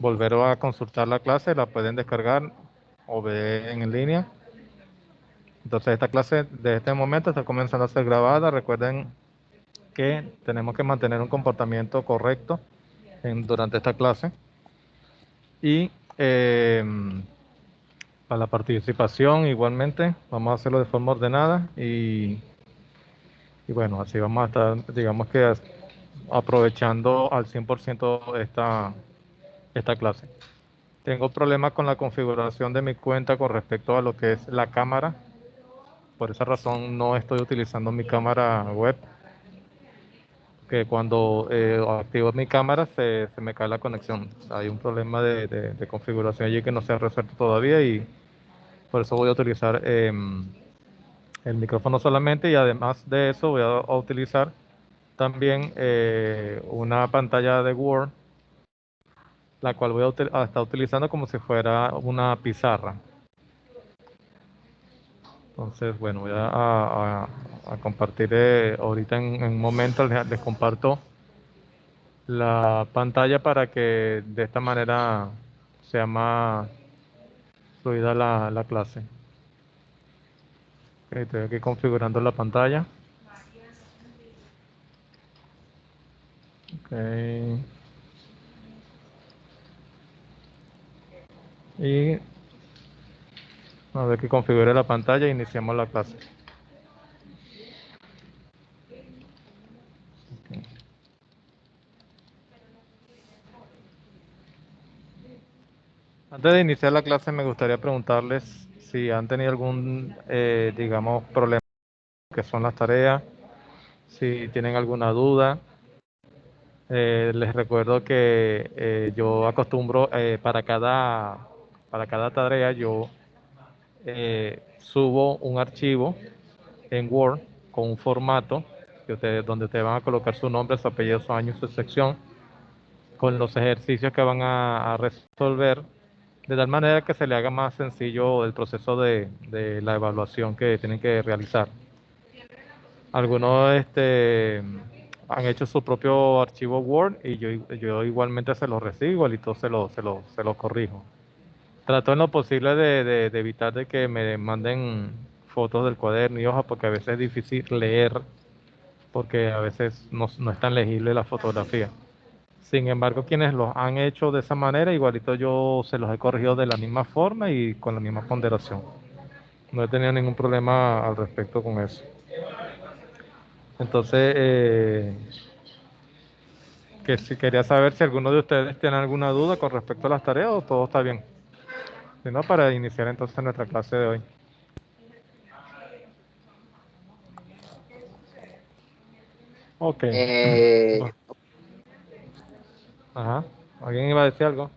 volver a consultar la clase, la pueden descargar o ver en línea. Entonces esta clase de este momento está comenzando a ser grabada. Recuerden que tenemos que mantener un comportamiento correcto durante esta clase. Y para la participación igualmente vamos a hacerlo de forma ordenada y bueno, así vamos a estar, digamos que aprovechando al 100% esta clase. Tengo problemas con la configuración de mi cuenta con respecto a lo que es la cámara. Por esa razón no estoy utilizando mi cámara web, que cuando activo mi cámara se me cae la conexión. Hay un problema de configuración allí que no se ha resuelto todavía y por eso voy a utilizar el micrófono solamente, y además de eso voy a utilizar también una pantalla de Word, la cual voy a estar utilizando como si fuera una pizarra. Entonces, bueno, voy a compartir ahorita en un momento, les comparto la pantalla para que de esta manera sea más fluida la clase. Ok, estoy aquí configurando la pantalla. Okay. Y a ver que configure la pantalla e iniciamos la clase. Okay. Antes de iniciar la clase me gustaría preguntarles si han tenido algún, digamos, problema que son las tareas, si tienen alguna duda. Les recuerdo que yo acostumbro para cada tarea yo subo un archivo en Word con un formato donde ustedes van a colocar su nombre, su apellido, su año, su sección, con los ejercicios que van a resolver, de tal manera que se le haga más sencillo el proceso de la evaluación que tienen que realizar. Algunos han hecho su propio archivo Word y yo igualmente se los recibo, igualito se lo corrijo. Trato en lo posible de evitar de que me manden fotos del cuaderno y hoja, porque a veces es difícil leer, porque a veces no es tan legible la fotografía. Sin embargo, quienes los han hecho de esa manera, igualito yo se los he corregido de la misma forma y con la misma ponderación. No he tenido ningún problema al respecto con eso. Entonces, que si quería saber si alguno de ustedes tiene alguna duda con respecto a las tareas o todo está bien. Si no, para iniciar entonces nuestra clase de hoy. Ok. Eh, Ajá. ¿Alguien iba a decir algo?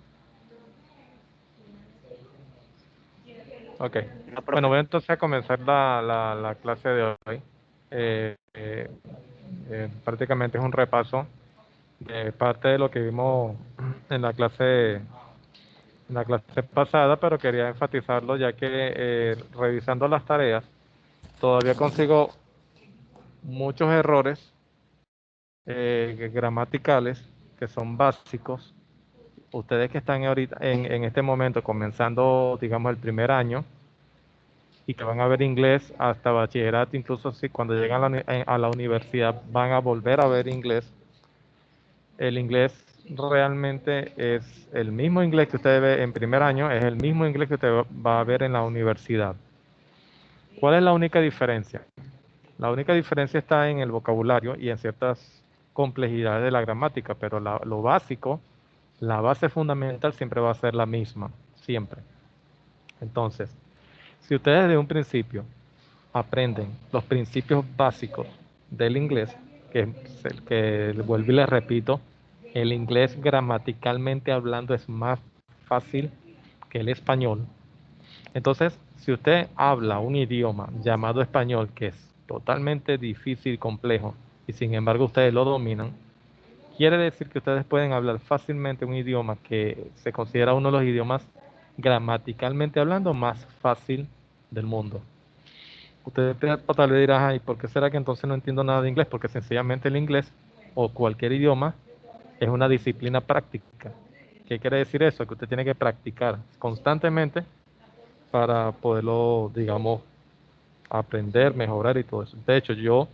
Ok. no, Bueno, profe. voy entonces a comenzar la clase de hoy. Eh, eh, Prácticamente es un repaso de parte de lo que vimos en la clase pasada, pero quería enfatizarlo ya que revisando las tareas todavía consigo muchos errores gramaticales que son básicos. Ustedes que están ahorita en este momento comenzando, digamos, el primer año y que van a ver inglés hasta bachillerato, incluso si cuando llegan a la universidad van a volver a ver inglés, el inglés realmente es el mismo inglés que usted ve en primer año, es el mismo inglés que usted va a ver en la universidad. ¿Cuál es la única diferencia? La única diferencia está en el vocabulario y en ciertas complejidades de la gramática, pero lo básico, la base fundamental siempre va a ser la misma, siempre. Entonces, si ustedes de un principio aprenden los principios básicos del inglés, que es el que vuelvo y les repito, el inglés gramaticalmente hablando es más fácil que el español. Entonces, si usted habla un idioma llamado español, que es totalmente difícil y complejo, y sin embargo ustedes lo dominan, quiere decir que ustedes pueden hablar fácilmente un idioma que se considera uno de los idiomas gramaticalmente hablando más fácil del mundo. Usted tal vez dirá, ay, ¿por qué será que entonces no entiendo nada de inglés? Porque sencillamente el inglés o cualquier idioma es una disciplina práctica ¿Qué quiere decir eso? Que usted tiene que practicar constantemente para poderlo, digamos, aprender, mejorar y todo eso. De hecho, yo,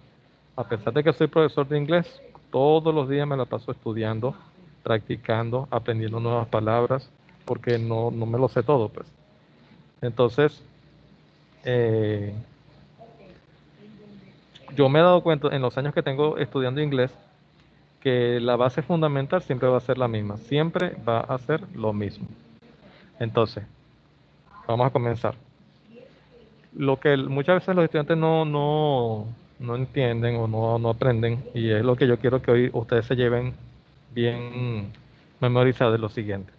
a pesar de que soy profesor de inglés, todos los días me la paso estudiando, practicando, aprendiendo nuevas palabras, porque no me lo sé todo, pues. Entonces, eh, yo me he dado cuenta en los años que tengo estudiando inglés que la base fundamental siempre va a ser la misma, siempre va a ser lo mismo. Entonces, vamos a comenzar. Lo que muchas veces los estudiantes no entienden o no aprenden, y es lo que yo quiero que hoy ustedes se lleven bien memorizado, es lo siguiente.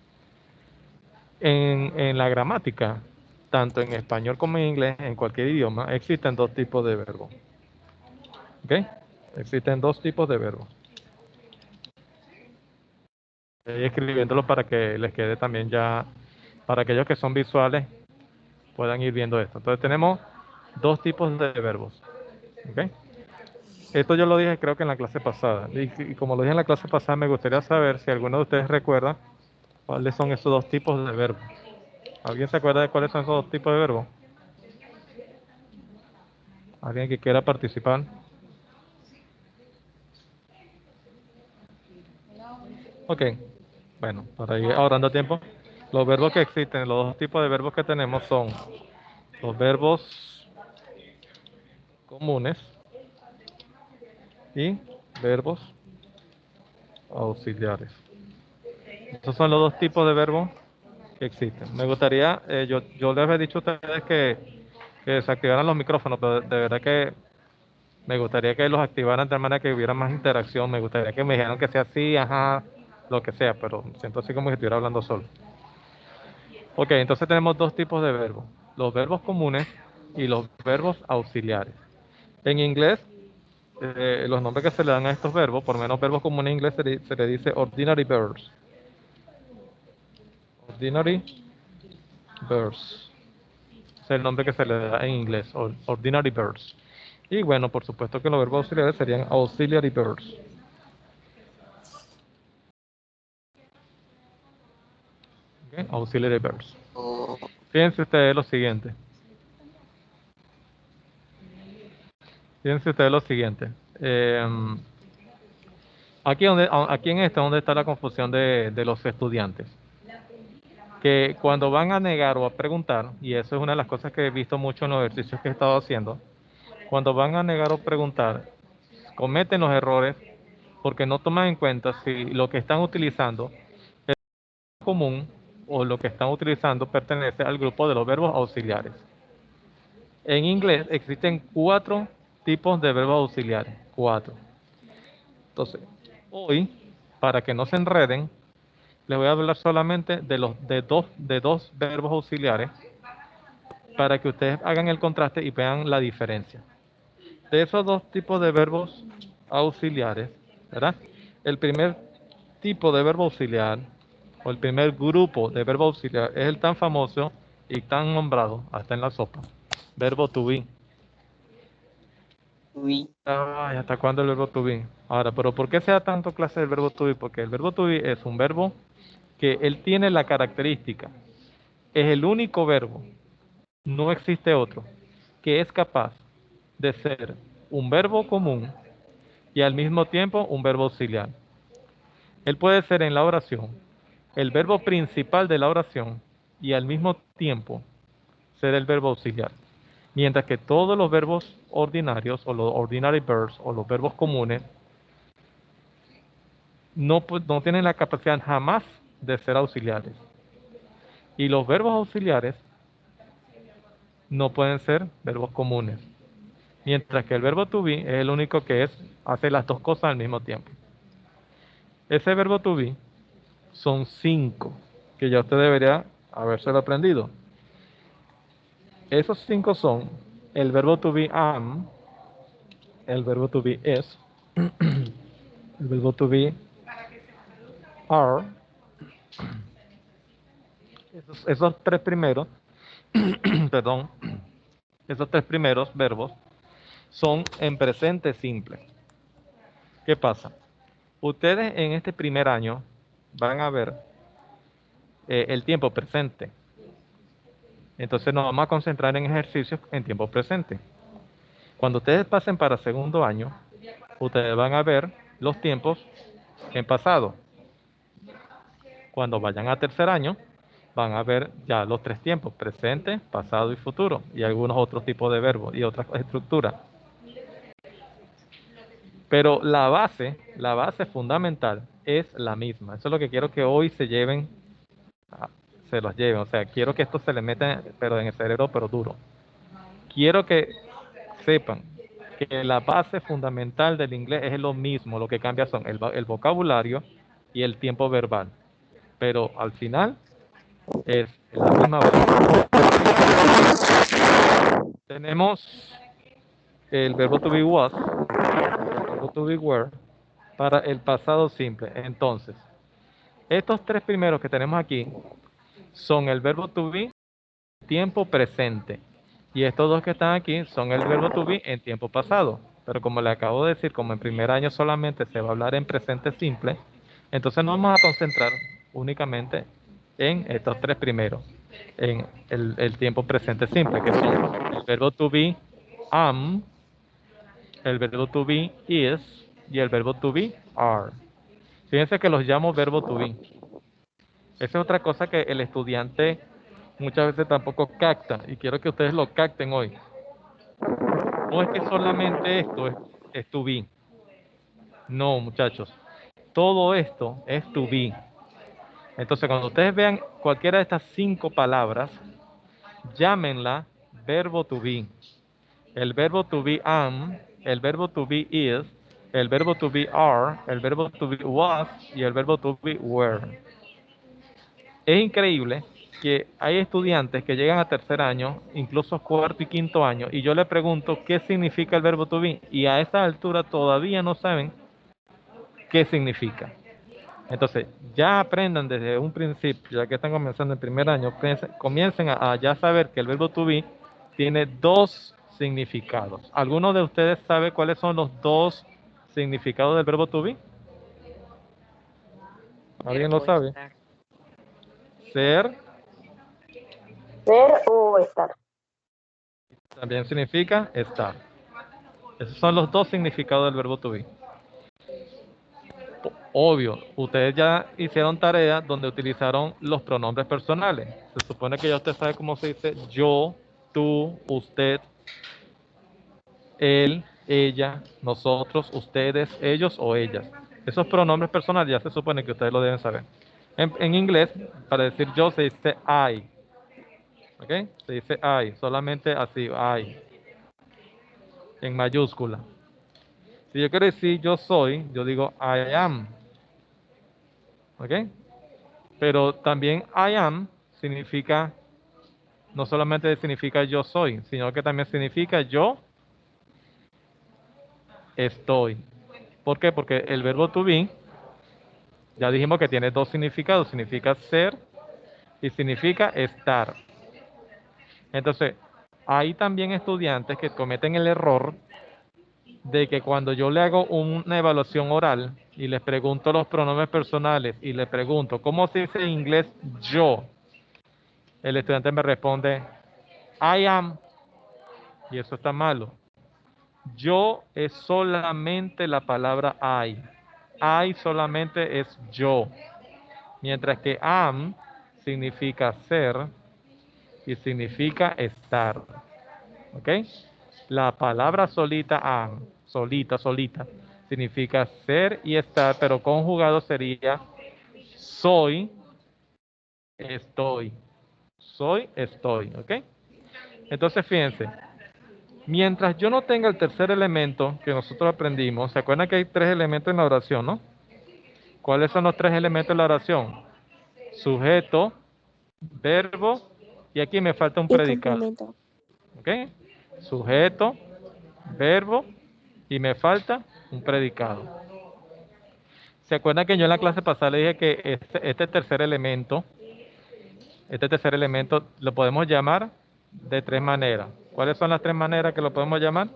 En la gramática, tanto en español como en inglés, en cualquier idioma, existen dos tipos de verbos. ¿Ok? Existen dos tipos de verbos. Estoy escribiéndolo para que les quede también ya, para aquellos que son visuales puedan ir viendo esto. Entonces tenemos dos tipos de verbos. ¿Ok? Esto yo lo dije creo que en la clase pasada. Y como lo dije en la clase pasada, me gustaría saber si alguno de ustedes recuerda cuáles son esos dos tipos de verbos. ¿Alguien se acuerda de cuáles son esos dos tipos de verbos? ¿Alguien que quiera participar? Ok. Bueno, para ir ahorrando tiempo, los verbos que existen, los dos tipos de verbos que tenemos son los verbos comunes y verbos auxiliares. Esos son los dos tipos de verbos que existen. Me gustaría, yo les había dicho a ustedes que desactivaran los micrófonos, pero de verdad que me gustaría que los activaran de manera que hubiera más interacción. Me gustaría que me dijeran que sea así, ajá, lo que sea, pero siento así como si estuviera hablando solo. Ok, entonces tenemos dos tipos de verbos, los verbos comunes y los verbos auxiliares. En inglés, los nombres que se le dan a estos verbos, por lo menos verbos comunes en inglés se le dice ordinary verbs. Ordinary verbs. Es el nombre que se le da en inglés, ordinary verbs. Y bueno, por supuesto que los verbos auxiliares serían auxiliary verbs. ¿Ok? Auxiliary verbs. Fíjense ustedes lo siguiente. Fíjense ustedes lo siguiente. Aquí en este, donde está la confusión de los estudiantes. Que cuando van a negar o a preguntar, y eso es una de las cosas que he visto mucho en los ejercicios que he estado haciendo, cuando van a negar o preguntar, cometen los errores porque no toman en cuenta si lo que están utilizando es común o lo que están utilizando pertenece al grupo de los verbos auxiliares. En inglés existen 4 tipos de verbos auxiliares, 4. Entonces, hoy, para que no se enreden, les voy a hablar solamente de dos verbos auxiliares para que ustedes hagan el contraste y vean la diferencia. De esos dos tipos de verbos auxiliares, ¿verdad? El primer tipo de verbo auxiliar o el primer grupo de verbo auxiliar es el tan famoso y tan nombrado hasta en la sopa, verbo to be. Oui. Ay, ¿hasta cuándo el verbo to be? Ahora, pero ¿por qué se da tanto clase del verbo to be? Porque el verbo to be es un verbo que él tiene la característica, es el único verbo, no existe otro, que es capaz de ser un verbo común y al mismo tiempo un verbo auxiliar. Él puede ser en la oración el verbo principal de la oración y al mismo tiempo ser el verbo auxiliar. Mientras que todos los verbos ordinarios o los ordinary verbs o los verbos comunes no tienen la capacidad jamás de ser auxiliares. Y los verbos auxiliares no pueden ser verbos comunes. Mientras que el verbo to be es el único que hace las dos cosas al mismo tiempo. Ese verbo to be son 5 que ya usted debería habérselo aprendido. Esos 5 son el verbo to be am, el verbo to be is, el verbo to be are. Esos tres primeros, perdón, esos tres primeros verbos son en presente simple. ¿Qué pasa? Ustedes en este primer año van a ver el tiempo presente. Entonces nos vamos a concentrar en ejercicios en tiempo presente. Cuando ustedes pasen para segundo año, ustedes van a ver los tiempos en pasado. Cuando vayan a tercer año, van a ver ya los tres tiempos, presente, pasado y futuro, y algunos otros tipos de verbos y otras estructuras. Pero la base fundamental es la misma. Eso es lo que quiero que hoy se lleven, se los lleven. O sea, quiero que esto se le meta, pero en el cerebro, pero duro. Quiero que sepan que la base fundamental del inglés es lo mismo. Lo que cambia son el vocabulario y el tiempo verbal. Pero al final es la misma base. Tenemos el verbo to be was, el verbo to be were, para el pasado simple. Entonces, estos tres primeros que tenemos aquí son el verbo to be tiempo presente. Y estos dos que están aquí son el verbo to be en tiempo pasado. Pero como le acabo de decir, como en primer año solamente se va a hablar en presente simple, entonces nos vamos a concentrar únicamente en estos tres primeros, en el tiempo presente simple, que son el verbo to be am, el verbo to be is y el verbo to be are. Fíjense que los llamo verbo to be. Esa es otra cosa que el estudiante muchas veces tampoco capta y quiero que ustedes lo capten hoy. No es que solamente esto es to be. No, muchachos. Todo esto es to be. Entonces, cuando ustedes vean cualquiera de estas 5 palabras, llámenla verbo to be. El verbo to be am, el verbo to be is, el verbo to be are, el verbo to be was y el verbo to be were. Es increíble que hay estudiantes que llegan a tercer año, incluso cuarto y quinto año, y yo le pregunto qué significa el verbo to be, y a esa altura todavía no saben qué significa. Entonces, ya aprendan desde un principio, ya que están comenzando el primer año, comiencen a ya saber que el verbo to be tiene dos significados. ¿Alguno de ustedes sabe cuáles son los dos significados del verbo to be? ¿Alguien lo sabe? Ser. Ser o estar. También significa estar. Esos son los dos significados del verbo to be. Obvio, ustedes ya hicieron tareas donde utilizaron los pronombres personales. Se supone que ya usted sabe cómo se dice yo, tú, usted, él, ella, nosotros, ustedes, ellos o ellas. Esos pronombres personales ya se supone que ustedes lo deben saber. En inglés, para decir yo se dice I. ¿Ok? Se dice I, solamente así, I. En mayúscula. Si yo quiero decir yo soy, yo digo I am. ¿Ok? Pero también I am significa, no solamente significa yo soy, sino que también significa yo estoy. ¿Por qué? Porque el verbo to be, ya dijimos que tiene dos significados, significa ser y significa estar. Entonces, hay también estudiantes que cometen el error de que cuando yo le hago una evaluación oral y les pregunto los pronombres personales y les pregunto, ¿cómo se dice en inglés yo? El estudiante me responde, I am, y eso está malo. Yo es solamente la palabra I. I solamente es yo. Mientras que am significa ser y significa estar. ¿Ok? La palabra solita am, solita, significa ser y estar, pero conjugado sería soy, estoy. Soy, estoy. ¿Ok? Entonces, fíjense. Mientras yo no tenga el tercer elemento que nosotros aprendimos, ¿se acuerdan que hay 3 elementos en la oración, no? ¿Cuáles son los 3 elementos de la oración? Sujeto, verbo y aquí me falta un predicado. Complemento. ¿Ok? Sujeto, verbo y me falta un predicado. ¿Se acuerdan que yo en la clase pasada le dije que este tercer elemento lo podemos llamar de 3 maneras? ¿Cuáles son las 3 maneras que lo podemos llamar?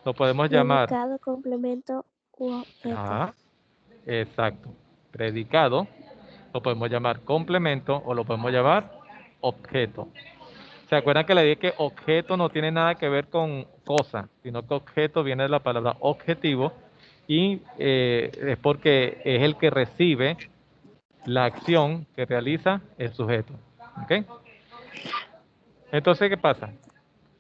Lo podemos llamar. Predicado, complemento u objeto. Exacto. Predicado. lo podemos llamar complemento o lo podemos llamar objeto. ¿Se acuerdan que le dije que objeto no tiene nada que ver con cosa, sino que objeto viene de la palabra objetivo y es porque es el que recibe la acción que realiza el sujeto? ¿Ok? Entonces, ¿qué pasa?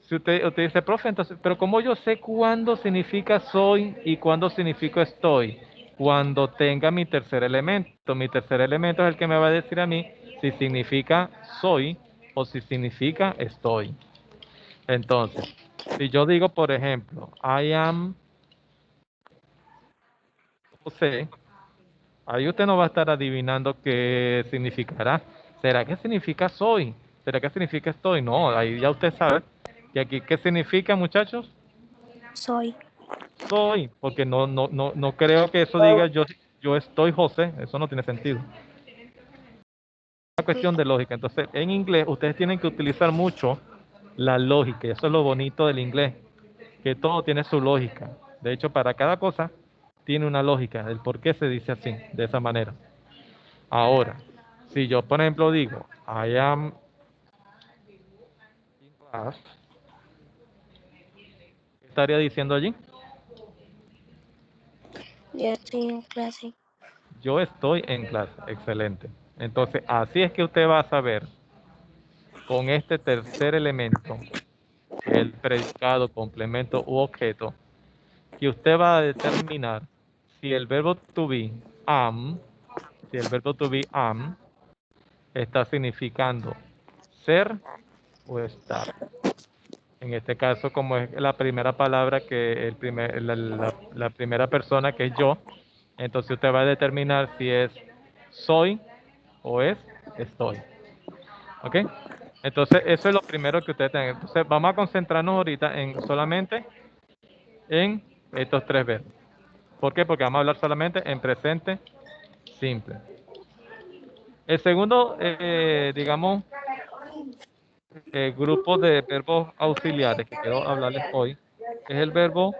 Si usted dice, profe, entonces, pero ¿cómo yo sé cuándo significa soy y cuándo significa estoy? Cuando tenga mi tercer elemento. Mi tercer elemento es el que me va a decir a mí si significa soy o si significa estoy. Entonces, si yo digo, por ejemplo, I am José, ahí usted no va a estar adivinando qué significará. ¿Será que significa soy? ¿Será que significa estoy? No, ahí ya usted sabe. ¿Y aquí qué significa, muchachos? Soy. Soy, porque no creo que eso diga yo estoy José, eso no tiene sentido. Es una cuestión de lógica. Entonces, en inglés ustedes tienen que utilizar mucho la lógica, y eso es lo bonito del inglés, que todo tiene su lógica. De hecho, para cada cosa tiene una lógica, el por qué se dice así, de esa manera. Ahora, si yo, por ejemplo, digo, I am in class, ¿qué estaría diciendo allí? Yo estoy en clase. Yo estoy en clase, excelente. Entonces, así es que usted va a saber con este tercer elemento, que es el predicado, complemento u objeto, que usted va a determinar si el verbo to be, am, si el verbo to be, am, está significando ser o estar. En este caso, como es la primera palabra que la primera persona que es yo, entonces usted va a determinar si es soy o es estoy. ¿Ok? Entonces, eso es lo primero que ustedes tengan. Entonces, vamos a concentrarnos ahorita en solamente en estos tres verbos. ¿Por qué? Porque vamos a hablar solamente en presente simple. El segundo, digamos, grupo de verbos auxiliares que quiero hablarles hoy es el verbo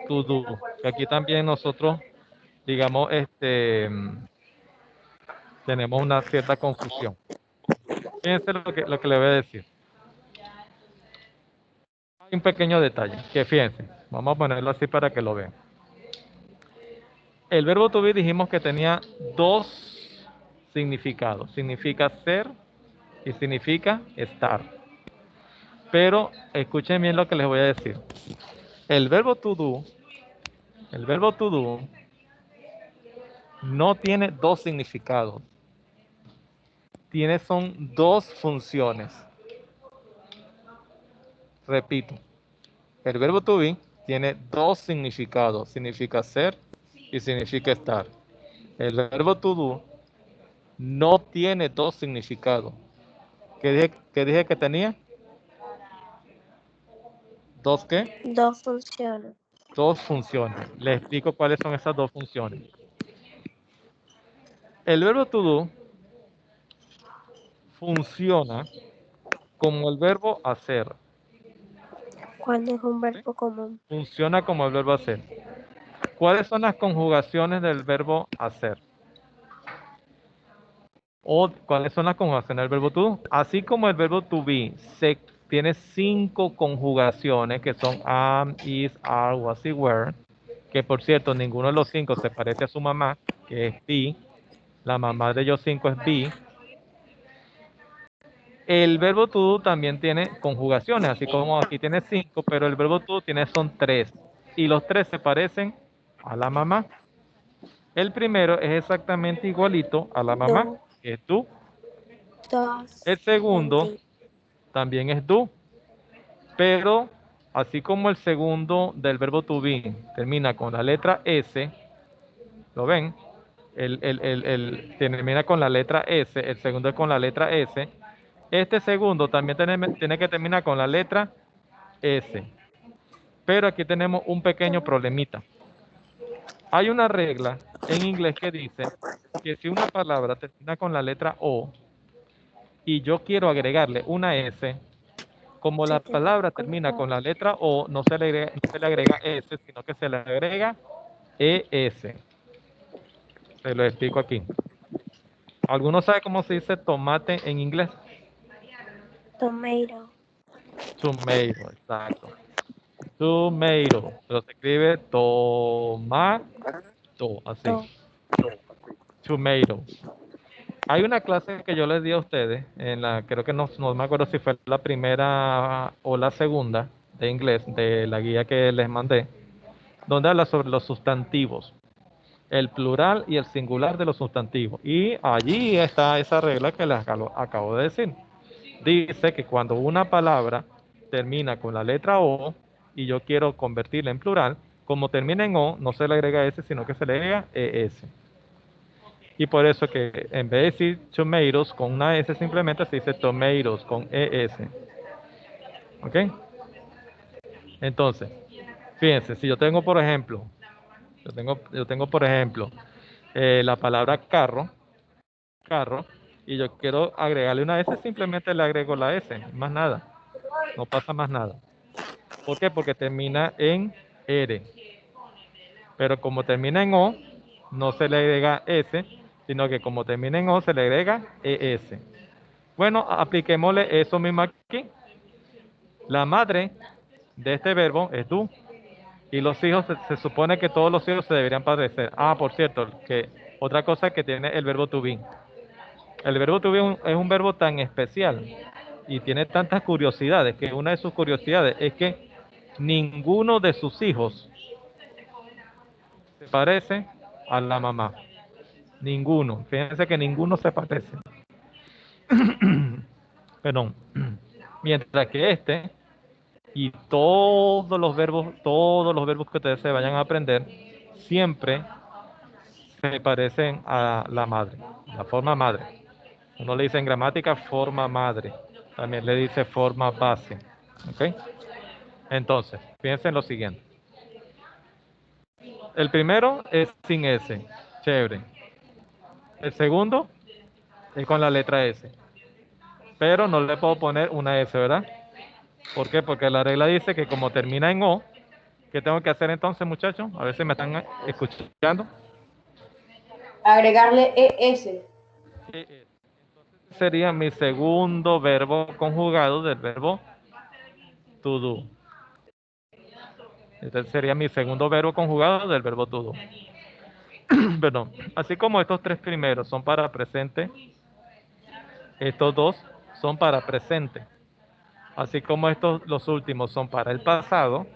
to do. Que aquí también nosotros, digamos, tenemos una cierta confusión. Fíjense lo que le voy a decir. Hay un pequeño detalle, que fíjense, vamos a ponerlo así para que lo vean. El verbo to be dijimos que tenía dos significados. Significa ser y significa estar. Pero escuchen bien lo que les voy a decir. El verbo to do, el verbo to do no tiene dos significados. Son dos funciones. Repito, el verbo to be tiene dos significados. Significa ser y significa estar. El verbo to do no tiene dos significados. ¿Qué dije que tenía? ¿Dos qué? Dos funciones. Dos funciones. Les explico cuáles son esas dos funciones. El verbo to do funciona como el verbo hacer. ¿Cuándo es un verbo común? Funciona como el verbo hacer. ¿Cuáles son las conjugaciones del verbo hacer? ¿O cuáles son las conjugaciones del verbo to do? Así como el verbo to be tiene 5 conjugaciones que son am, is, are, was y were, que por cierto ninguno de los 5 se parece a su mamá, que es be. La mamá de ellos 5 es be. El verbo to do también tiene conjugaciones, así como aquí tiene 5, pero el verbo to do son 3. Y los 3 se parecen a la mamá. El primero es exactamente igualito a la mamá, Do, que es do. dos, El segundo di. también es do, pero así como el segundo del verbo to be termina con la letra S, ¿lo ven? Termina con la letra S, el segundo es con la letra S. Este segundo también tiene que terminar con la letra S. Pero aquí tenemos un pequeño problemita. Hay una regla en inglés que dice que si una palabra termina con la letra O y yo quiero agregarle una S, como la palabra termina con la letra O, no se le agrega S, sino que se le agrega ES. Se lo explico aquí. ¿Alguno sabe cómo se dice tomate en inglés? Tomato. Tomato, exacto. Tomato, pero se escribe tomato, así. To. Tomato. Hay una clase que yo les di a ustedes, en la, creo que no me acuerdo si fue la primera o la segunda de inglés, de la guía que les mandé, donde habla sobre los sustantivos, el plural y el singular de los sustantivos. Y allí está esa regla que les acabo de decir. Dice que cuando una palabra termina con la letra O y yo quiero convertirla en plural, como termina en O, no se le agrega S, sino que se le agrega ES. Y por eso que en vez de decir tomatoes con una S simplemente se dice tomatoes con ES. ¿Ok? Entonces, fíjense, si yo tengo por ejemplo, yo tengo por ejemplo la palabra carro, y yo quiero agregarle una S, simplemente le agrego la S, más nada, no pasa más nada. ¿Por qué? Porque termina en R. Pero como termina en O, no se le agrega S, sino que como termina en O, se le agrega ES. Bueno, apliquémosle eso mismo aquí. La madre de este verbo es tú. Y los hijos, se supone que todos los hijos se deberían parecer. Ah, por cierto, que otra cosa que tiene el verbo to be. El verbo to be es un verbo tan especial y tiene tantas curiosidades que una de sus curiosidades es que ninguno de sus hijos se parece a la mamá. Ninguno. Fíjense que ninguno se parece. Perdón. Mientras que este y todos los verbos que ustedes se vayan a aprender, siempre se parecen a la madre, la forma madre. Uno le dice en gramática forma madre, también le dice forma base. ¿Ok? Entonces, piensen lo siguiente. El primero es sin S, chévere. El segundo es con la letra S, pero no le puedo poner una S, ¿verdad? ¿Por qué? Porque la regla dice que como termina en O, ¿qué tengo que hacer entonces, muchachos? A ver si me están escuchando. Agregarle ES. Sería mi segundo verbo conjugado del verbo to do. Este sería mi segundo verbo conjugado del verbo to do. Perdón. Así como estos tres primeros son para presente, estos dos son para presente. Así como estos, los últimos son para el pasado,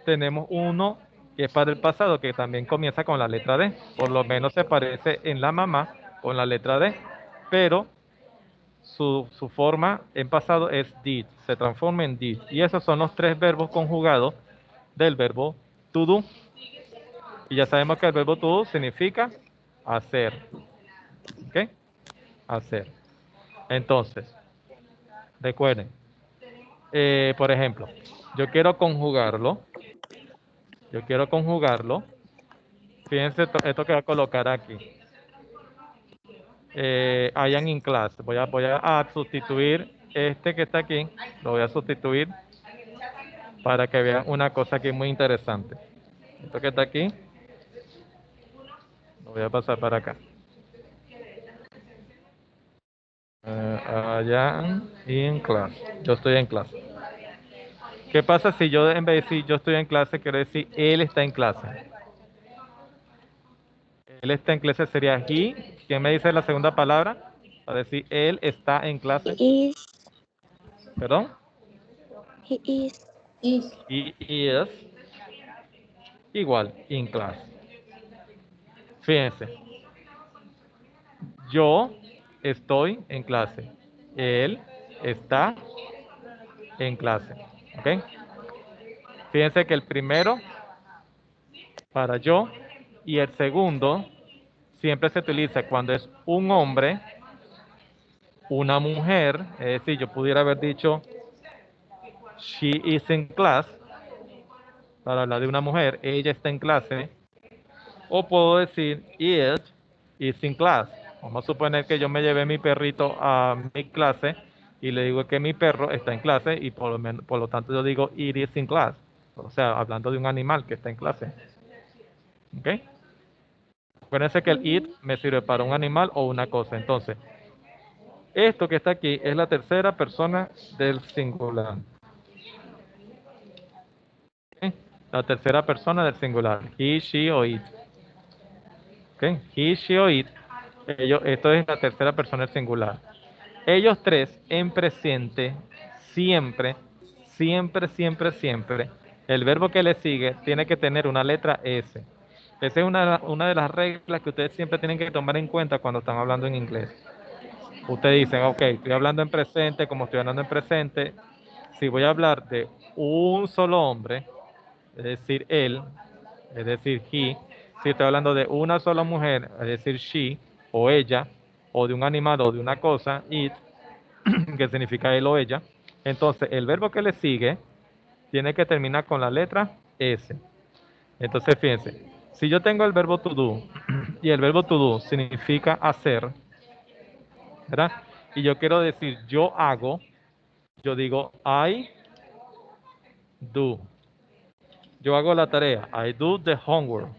tenemos uno que es para el pasado, que también comienza con la letra D. Por lo menos se parece en la mamá con la letra D, pero su forma en pasado es did, se transforma en did. Y esos son los tres verbos conjugados del verbo to do. Y ya sabemos que el verbo to do significa hacer. ¿Ok? Hacer. Entonces, recuerden, por ejemplo, yo quiero conjugarlo. Yo quiero conjugarlo. Fíjense esto que voy a colocar aquí. I am in class. Voy a sustituir este que está aquí. Lo voy a sustituir para que vean una cosa aquí muy interesante. Esto que está aquí, lo voy a pasar para acá. I am in class. Yo estoy en clase. ¿Qué pasa si yo en vez de decir yo estoy en clase, quiero decir él está en clase? Él está en clase sería he. ¿Quién me dice la segunda palabra? Para decir él está en clase. He is. ¿Perdón? He is. Is. He is igual in class. Fíjense. Yo estoy en clase. Él está en clase. ¿Ok? Fíjense que el primero para yo y el segundo siempre se utiliza cuando es un hombre, una mujer, es decir, yo pudiera haber dicho she is in class para hablar de una mujer, ella está en clase, o puedo decir it is in class. Vamos a suponer que yo me llevé mi perrito a mi clase y le digo que mi perro está en clase y por lo tanto yo digo it is in class. O sea, hablando de un animal que está en clase. ¿Ok? Acuérdense que el it me sirve para un animal o una cosa. Entonces, esto que está aquí es la tercera persona del singular. ¿Ok? La tercera persona del singular. He, she o it. ¿Ok? He, she o it. Esto es la tercera persona del singular. Ellos tres en presente, siempre, siempre, siempre, siempre, el verbo que le sigue tiene que tener una letra S. Esa es una de las reglas que ustedes siempre tienen que tomar en cuenta cuando están hablando en inglés. Ustedes dicen, ok, estoy hablando en presente, como estoy hablando en presente, si voy a hablar de un solo hombre, es decir, él, es decir, he, si estoy hablando de una sola mujer, es decir, she o ella, o de un animal o de una cosa, it, que significa él o ella, entonces el verbo que le sigue tiene que terminar con la letra S. Entonces, fíjense, si yo tengo el verbo to do y el verbo to do significa hacer, ¿verdad? Y yo quiero decir yo hago, yo digo I do. Yo hago la tarea. I do the homework.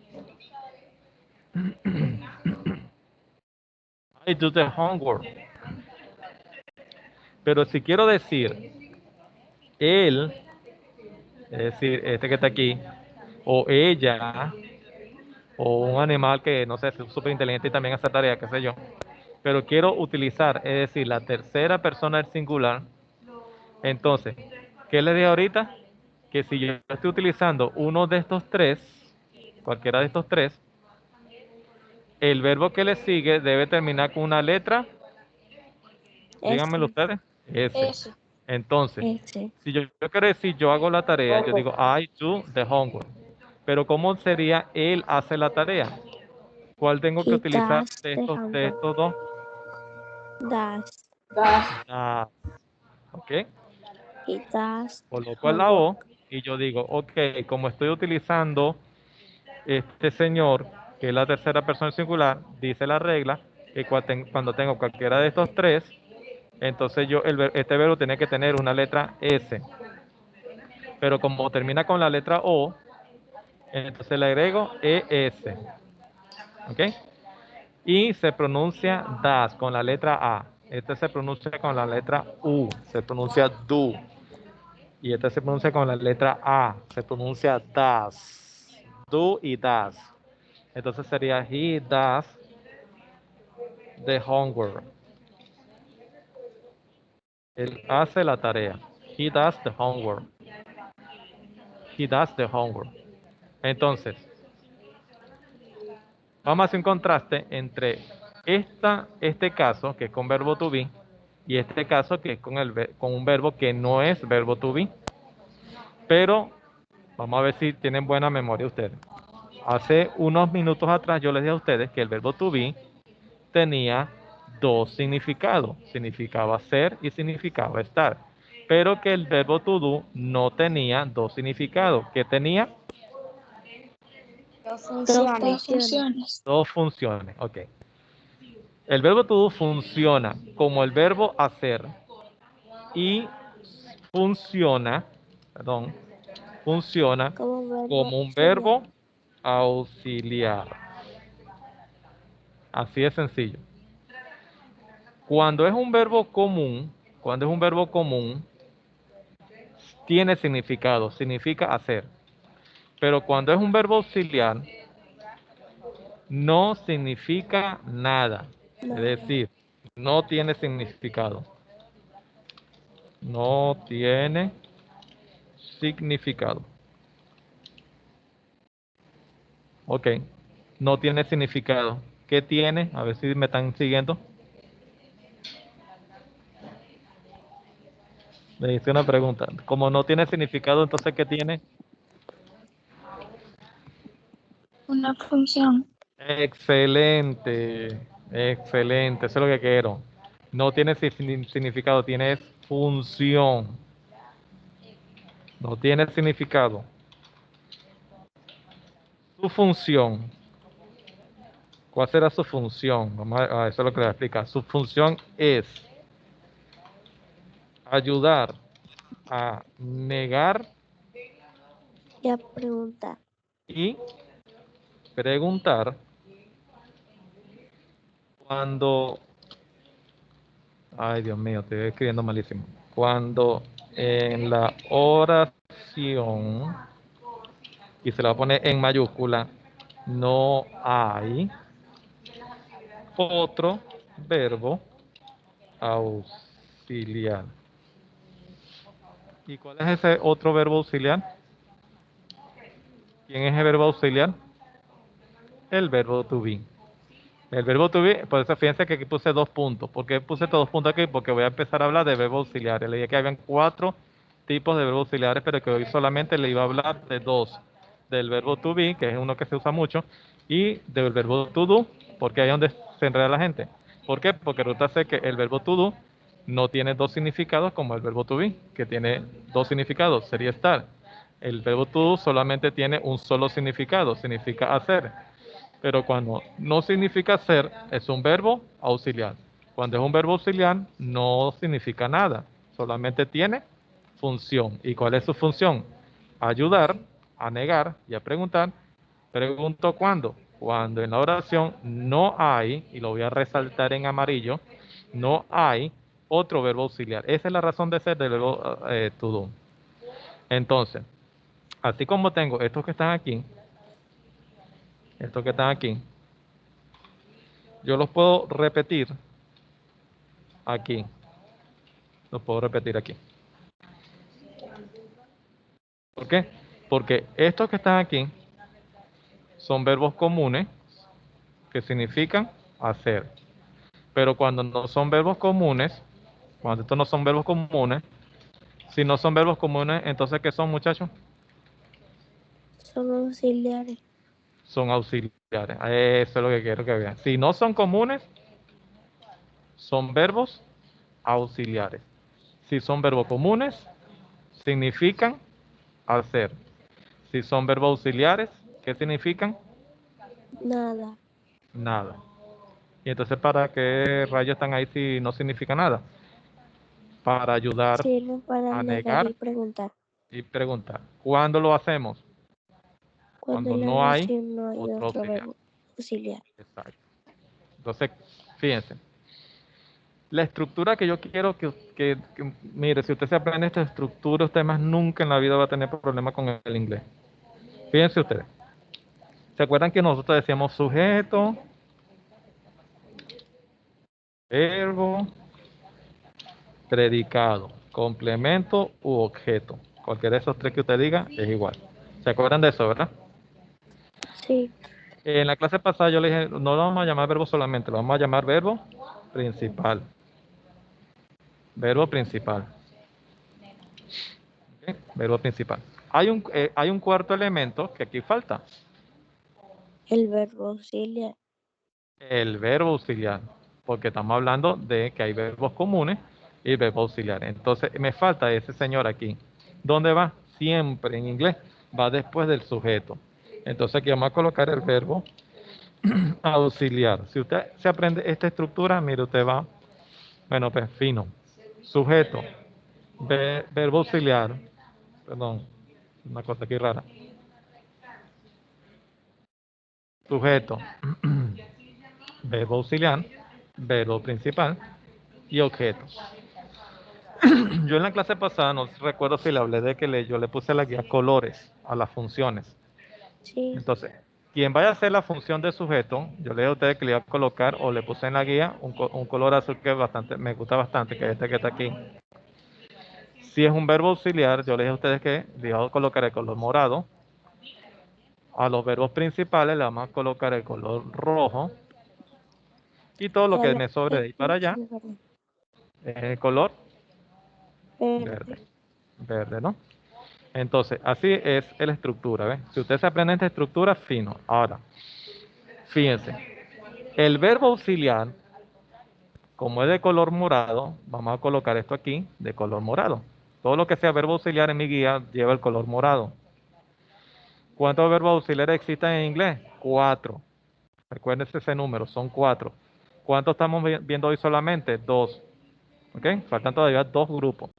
I do the homework. Pero si quiero decir él, es decir, este que está aquí, o ella, o un animal que, no sé, es súper inteligente y también hace tarea, qué sé yo, pero quiero utilizar, es decir, la tercera persona del singular, entonces, ¿qué le dije ahorita? Que si yo estoy utilizando uno de estos tres, cualquiera de estos tres, el verbo que le sigue debe terminar con una letra, díganmelo S. ustedes, S. S. Entonces, S. si yo quiero decir yo hago la tarea, yo digo I do the homework. Pero ¿cómo sería él hace la tarea? ¿Cuál tengo que He utilizar does de the de homework. estos dos? Does. Ah, ¿ok? He does the Coloco la homework. O y yo digo, ok, como estoy utilizando este señor, que es la tercera persona singular, dice la regla que cuando tengo cualquiera de estos tres, entonces este verbo tiene que tener una letra S. Pero como termina con la letra O, entonces le agrego ES. ¿Ok? Y se pronuncia das con la letra A. Este se pronuncia con la letra U. Se pronuncia do. Y este se pronuncia con la letra A. Se pronuncia das. Do y das. Entonces sería he does the homework. Él hace la tarea. He does the homework. He does the homework. Entonces, vamos a hacer un contraste entre este caso, que es con verbo to be, y este caso que es con un verbo que no es verbo to be. Pero vamos a ver si tienen buena memoria ustedes. Hace unos minutos atrás yo les dije a ustedes que el verbo to be tenía dos significados. Significaba ser y significaba estar. Pero que el verbo to do no tenía dos significados. ¿Qué tenía? Dos Dos funciones. Dos funciones. Ok. El verbo to do funciona como el verbo hacer y funciona, perdón, funciona como un verbo como un auxiliar. verbo auxiliar. Así de sencillo. Cuando es un verbo común, tiene significado, significa hacer. Pero cuando es un verbo auxiliar, no significa nada. Es Nada. decir, no tiene significado. No tiene significado. Ok, no tiene significado. ¿Qué tiene? A ver si me están siguiendo. Le hice una pregunta. Como no tiene significado, entonces ¿qué tiene? Una función. Excelente, excelente. Eso es lo que quiero. No tiene significado, tiene función. No tiene significado. Su función. ¿Cuál será su función? Vamos a eso es lo que le voy a explicar. Su función es ayudar a negar Y a preguntar. y preguntar Cuando, ay Dios mío, estoy escribiendo malísimo. Cuando en la oración, y se la va a poner en mayúscula, no hay otro verbo auxiliar. ¿Y cuál es ese otro verbo auxiliar? ¿Quién es el verbo auxiliar? El verbo to be. El verbo to be, por eso fíjense que aquí puse 2 puntos. ¿Por qué puse estos 2 puntos aquí? Porque voy a empezar a hablar de verbos auxiliares. Le dije que habían 4 tipos de verbos auxiliares, pero que hoy solamente le iba a hablar de 2. Del verbo to be, que es uno que se usa mucho, y del verbo to do, porque ahí es donde se enreda la gente. ¿Por qué? Porque resulta ser que el verbo to do no tiene 2 significados como el verbo to be, que tiene 2 significados, sería estar. El verbo to do solamente tiene un solo significado, significa hacer. Pero cuando no significa ser, es un verbo auxiliar. Cuando es un verbo auxiliar, no significa nada, solamente tiene función. ¿Y cuál es su función? Ayudar, a negar y a preguntar. Pregunto cuándo. Cuando en la oración no hay, y lo voy a resaltar en amarillo, no hay otro verbo auxiliar. Esa es la razón de ser del verbo to do. Entonces, así como tengo estos que están aquí, yo los puedo repetir aquí. Los puedo repetir aquí. ¿Por qué? Porque estos que están aquí son verbos comunes que significan hacer. Pero cuando no son verbos comunes, cuando estos no son verbos comunes, si no son verbos comunes, entonces ¿qué son, muchachos? Son auxiliares. Son auxiliares. Eso es lo que quiero que vean. Si no son comunes, son verbos auxiliares. Si son verbos comunes, significan hacer. Si son verbos auxiliares, ¿qué significan? Nada. Nada. Y entonces, ¿para qué rayos están ahí si no significa nada? Para ayudar Sirve para a negar y negar preguntar. y preguntar. ¿Cuándo lo hacemos? Cuando Cuando en la no hay oración no hay otro otro auxiliar. verbo auxiliar. Exacto. Entonces, fíjense. La estructura que yo quiero mire, si usted se aprende esta estructura, usted más nunca en la vida va a tener problema con el inglés. Fíjense ustedes. ¿Se acuerdan que nosotros decíamos sujeto, verbo, predicado, complemento u objeto? Cualquiera de esos tres que usted diga es igual. ¿Se acuerdan de eso, verdad? Sí. En la clase pasada yo le dije, no lo vamos a llamar verbo solamente, lo vamos a llamar verbo principal. Verbo principal. ¿Ok? Verbo principal. Hay un cuarto elemento que aquí falta. El verbo auxiliar. El verbo auxiliar. Porque estamos hablando de que hay verbos comunes y verbos auxiliares. Entonces me falta ese señor aquí. ¿Dónde va? Siempre en inglés va después del sujeto. Entonces aquí vamos a colocar el verbo auxiliar. Si usted se aprende esta estructura, mire, usted va, bueno, pues fino. Sujeto, verbo auxiliar, perdón, una cosa aquí rara. Sujeto, verbo auxiliar, verbo principal y objeto. Yo en la clase pasada, no recuerdo si le hablé de que yo le puse la guía colores a las funciones. Sí. Entonces, quien vaya a hacer la función de sujeto, yo le dije a ustedes que le iba a colocar o le puse en la guía un color azul que me gusta bastante, que es este que está aquí. Si es un verbo auxiliar, yo les dije a ustedes que le iba a colocar el color morado. A los verbos principales le vamos a colocar el color rojo. Y todo lo que me sobre de ahí para allá es el color verde. Verde. Verde, ¿no? Entonces, así es la estructura, ¿ves? Si usted se aprende esta estructura, fino. Ahora, fíjense, el verbo auxiliar, como es de color morado, vamos a colocar esto aquí de color morado. Todo lo que sea verbo auxiliar en mi guía lleva el color morado. ¿Cuántos verbos auxiliares existen en inglés? 4. Recuérdense ese número, son 4. ¿Cuántos estamos viendo hoy solamente? 2. ¿Ok? Faltan todavía 2 grupos.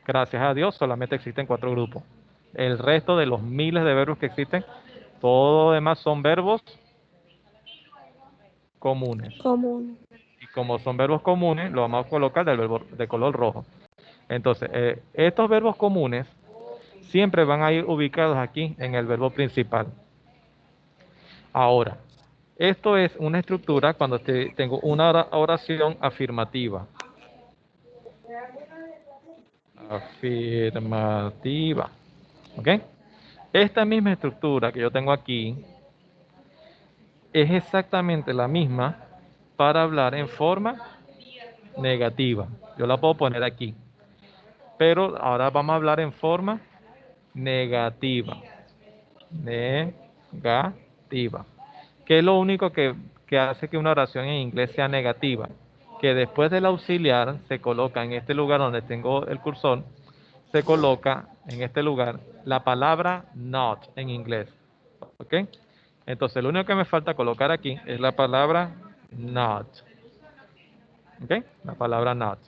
Gracias a Dios solamente existen 4 grupos. El resto de los miles de verbos que existen, todo lo demás son verbos comunes. Común. Y como son verbos comunes, lo vamos a colocar del verbo de color rojo. Entonces, estos verbos comunes siempre van a ir ubicados aquí en el verbo principal. Ahora, esto es una estructura cuando tengo una oración afirmativa. Afirmativa. ¿Ok? Esta misma estructura que yo tengo aquí es exactamente la misma para hablar en forma negativa. Yo la puedo poner aquí. Pero ahora vamos a hablar en forma negativa. Negativa. ¿Qué es lo único que hace que una oración en inglés sea negativa? Que después del auxiliar se coloca en este lugar donde tengo el cursor, se coloca en este lugar la palabra not en inglés. ¿Ok? Entonces lo único que me falta colocar aquí es la palabra not. ¿Ok? La palabra not.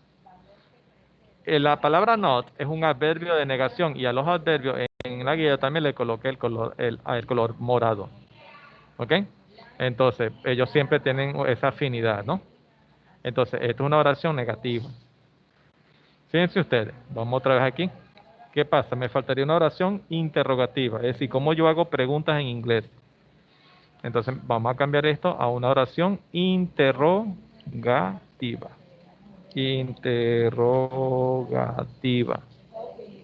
La palabra not es un adverbio de negación y a los adverbios en la guía también le coloqué el color morado. ¿Ok? Entonces, ellos siempre tienen esa afinidad, ¿no? Entonces, esto es una oración negativa. Fíjense ustedes, vamos otra vez aquí. ¿Qué pasa? Me faltaría una oración interrogativa, es decir, cómo yo hago preguntas en inglés. Entonces, vamos a cambiar esto a una oración interrogativa. Interrogativa.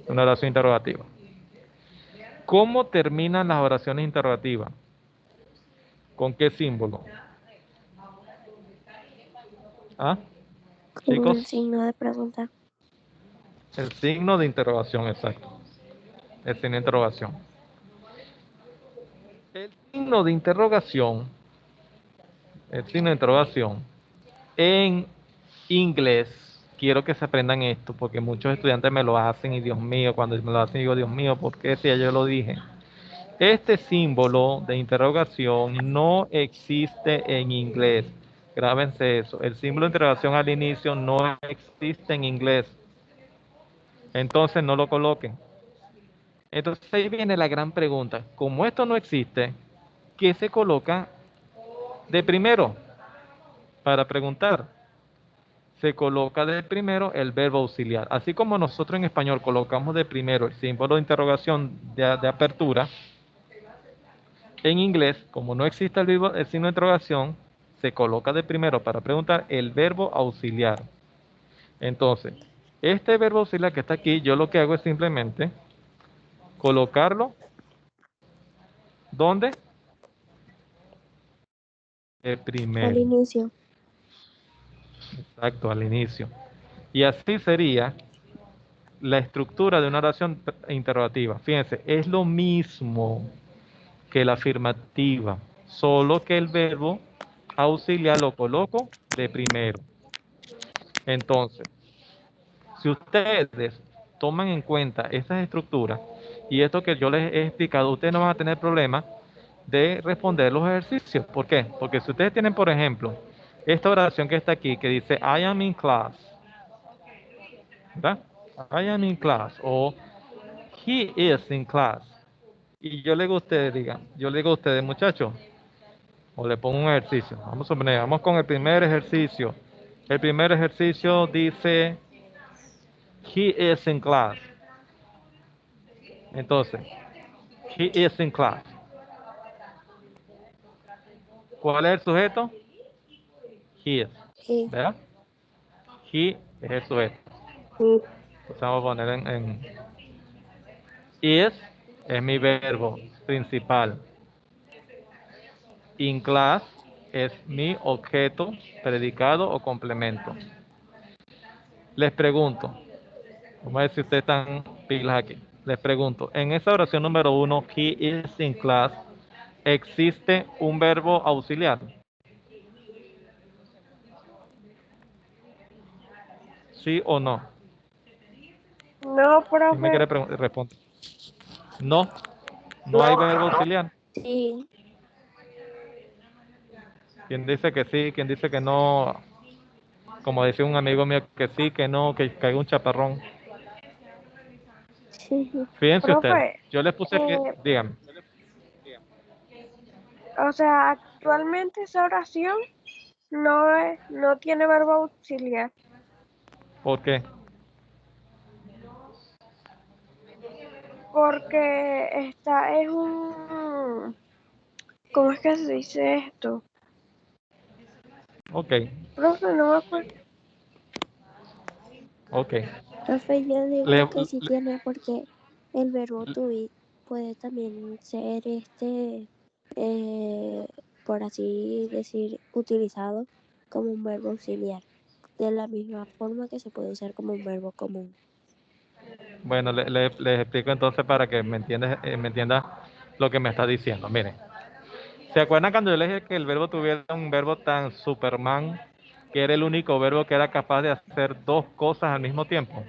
Una oración interrogativa. ¿Cómo terminan las oraciones interrogativas? ¿Con qué símbolo? ¿Ah? Con el Chicos, signo de pregunta. el signo de interrogación, exacto. El signo de interrogación. El signo de interrogación, el signo de interrogación en inglés, quiero que se aprendan esto, porque muchos estudiantes me lo hacen y Dios mío, cuando me lo hacen digo, Dios mío, ¿por qué si ya yo lo dije? Este símbolo de interrogación no existe en inglés. Grábense eso. El símbolo de interrogación al inicio no existe en inglés. Entonces no lo coloquen. Entonces ahí viene la gran pregunta. Como esto no existe, ¿qué se coloca de primero? Para preguntar, se coloca de primero el verbo auxiliar. Así como nosotros en español colocamos de primero el símbolo de interrogación de apertura, en inglés, como no existe el signo de interrogación, se coloca de primero para preguntar el verbo auxiliar. Entonces, este verbo auxiliar que está aquí, yo lo que hago es simplemente colocarlo, ¿dónde? De Al primero. inicio. Exacto, al inicio. Y así sería la estructura de una oración interrogativa. Fíjense, es lo mismo que la afirmativa, solo que el verbo auxiliar lo coloco de primero. Entonces, si ustedes toman en cuenta esas estructuras y esto que yo les he explicado, ustedes no van a tener problema de responder los ejercicios. ¿Por qué? Porque si ustedes tienen, por ejemplo, esta oración que está aquí, que dice, I am in class, ¿verdad? I am in class, o he is in class. Y yo le digo a ustedes, digan, yo le digo a ustedes, muchachos, o le pongo un ejercicio. Vamos a poner, vamos con el primer ejercicio. El primer ejercicio dice, he is in class. Entonces, he is in class. ¿Cuál es el sujeto? He is. Sí. ¿Verdad? He es el sujeto. Sí. Entonces vamos a poner en is es mi verbo principal. In class es mi objeto, predicado o complemento. Les pregunto, vamos a ver si ustedes están pilas aquí. Les pregunto, en esa oración número 1, he is in class, ¿existe un verbo auxiliar? ¿Sí o no? No, ¿Quién me quiere profe. responder? No, no hay No. verbo auxiliar. Sí. ¿Quién dice que sí? ¿Quién dice que no? Como decía un amigo mío, que sí, que no, que caiga un chaparrón. Sí. Fíjense ustedes, Profe, yo les puse aquí, díganme. o sea, actualmente esa oración no tiene verbo auxiliar. ¿Por qué? Porque esta es un... ¿Cómo es que se dice esto? Ok, Profe, no me acuerdo. ok. Profe, yo Le- digo que sí le- tiene porque el verbo to be puede también ser eh, por así decir, utilizado como un verbo auxiliar, de la misma forma que se puede usar como un verbo común. bueno, les explico entonces para que me entienda lo que me está diciendo. Miren, ¿se acuerdan cuando yo les dije que el verbo tuviera un verbo tan Superman, que era el único verbo que era capaz de hacer dos cosas al mismo tiempo?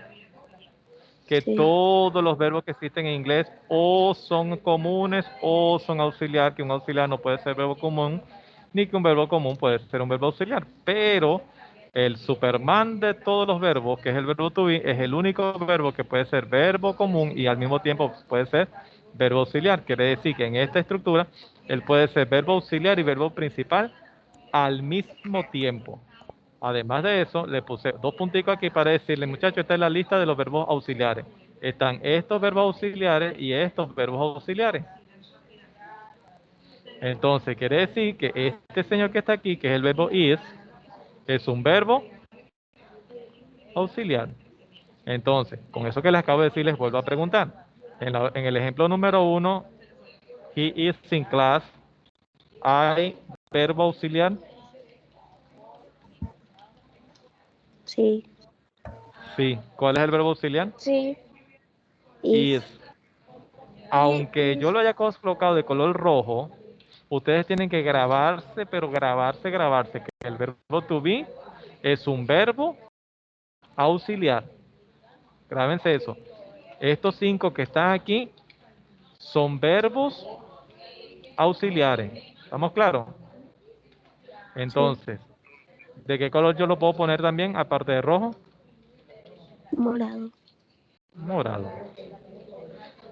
Que Sí, todos los verbos que existen en inglés o son comunes o son auxiliar, que un auxiliar no puede ser verbo común, ni que un verbo común puede ser un verbo auxiliar. Pero el Superman de todos los verbos, que es el verbo to be, es el único verbo que puede ser verbo común y al mismo tiempo puede ser verbo auxiliar. Quiere decir que en esta estructura él puede ser verbo auxiliar y verbo principal al mismo tiempo. Además de eso, le puse dos punticos aquí para decirle, muchachos, esta es la lista de los verbos auxiliares. Están estos verbos auxiliares y estos verbos auxiliares. Entonces, quiere decir que este señor que está aquí, que es el verbo is, es un verbo auxiliar. Entonces, con eso que les acabo de decir, les vuelvo a preguntar. En el ejemplo número 1, he is in class, ¿hay verbo auxiliar? sí, Sí. ¿Cuál es el verbo auxiliar? sí, Is. is, Aunque yo lo haya colocado de color rojo, ustedes tienen que grabarse, pero grabarse, que el verbo to be es un verbo auxiliar. Grábense eso. Estos 5 que están aquí son verbos auxiliares. ¿Estamos claros? sí, Entonces, ¿de qué color yo lo puedo poner también, aparte de rojo? morado. Morado.